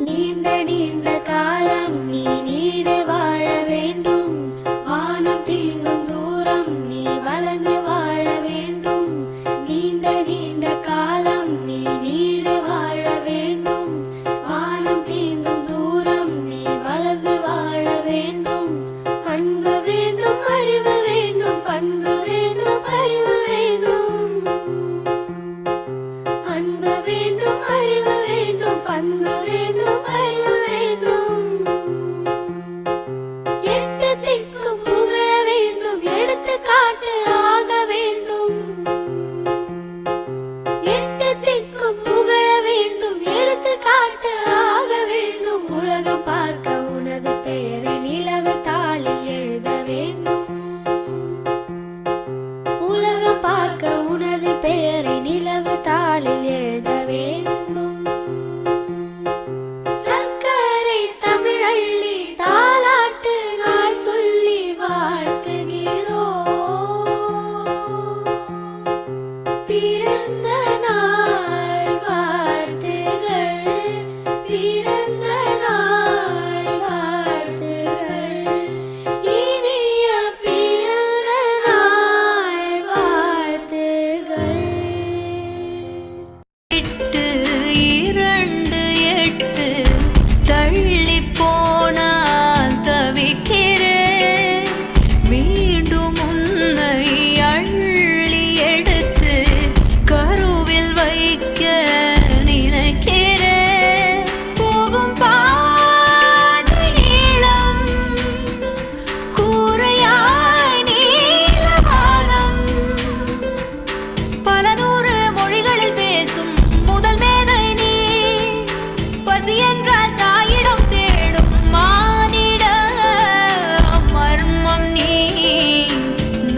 நீண்ட நீண்ட காலம் நீ நீடு வாழ வேண்டும். வானம் தீண்டும் தூரம் நீ வளர்ந்து வாழ வேண்டும். நீண்ட நீண்ட காலம் நீ நீடு வாழ வேண்டும். வானம் தீண்டும் தூரம் நீ வளர்ந்து வாழ வேண்டும். அன்பு வேண்டும், அறிவு வேண்டும், பண்பு வேண்டும், அறிவு வேண்டும். அன்பு வேண்டும், அறிவு வேண்டும், பண்பு வேண்டும், அறிவு வேண்டும். எட்டு திக்கும் புகழ வேண்டும், எடுத்துக்காட்டு ஆக வேண்டும். எட்டு திக்கும் புகழ வேண்டும், எடுத்துக்காட்டு ஆக வேண்டும். உலகம் பார்க்க உனது பெயரை நிலவு தாளில் எழுத வேண்டும். உலகம் பார்க்க உனது பெயரை நிலவு தாளில் எழுத வேண்டும். சர்க்கரை தமிழள்ளி தாலாட்டு நாள் சொல்லி வாழ்த்துகிறோம். பிறந்த நாள் வாழ்த்துகள், பிறந்த நாள் வாழ்த்துகள், இனிய பிறந்த நாள் வாழ்த்துகள். 8 தள்ளி போனால் தவிக்கிறேன். மீண்டும் உன்னை அள்ளி எடுத்து கருவில் வைக்க நினைக்கிறேன். போகும் பாதை நீளம், கூரையாய் நீலவானம். பல நூறு மொழிகளில் பேசும் முதல் மேதை நீ. பசி என்றால் தாயிடம் தேடும் மானிட மர்மம் நீ.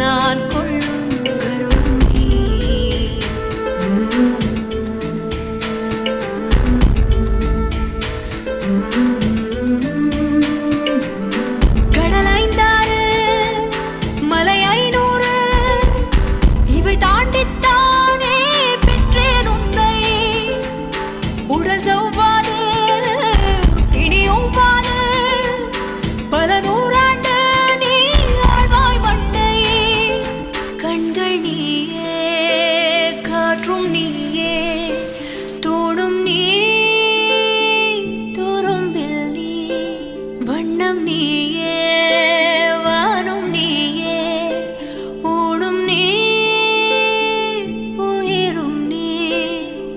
நான் கொள்ளும் கருணை நீ. கடல் 5 மலை 500 இவை தாண்டித்தானே பெற்றேன் உன்னை. உடல் செவ்வாது இனி ஒவ்வாது, பல நூறாண்டு நீ ஆழ்வாய் மண்ணை. கண்கள் நீயே, காற்றும் நீயே, தோடும் நீ, துரும்பில் நீ. வண்ணம் நீயே, வானும் நீயே, ஊடும் நீ, உயிரும் நீ.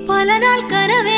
பல நாள் கனவே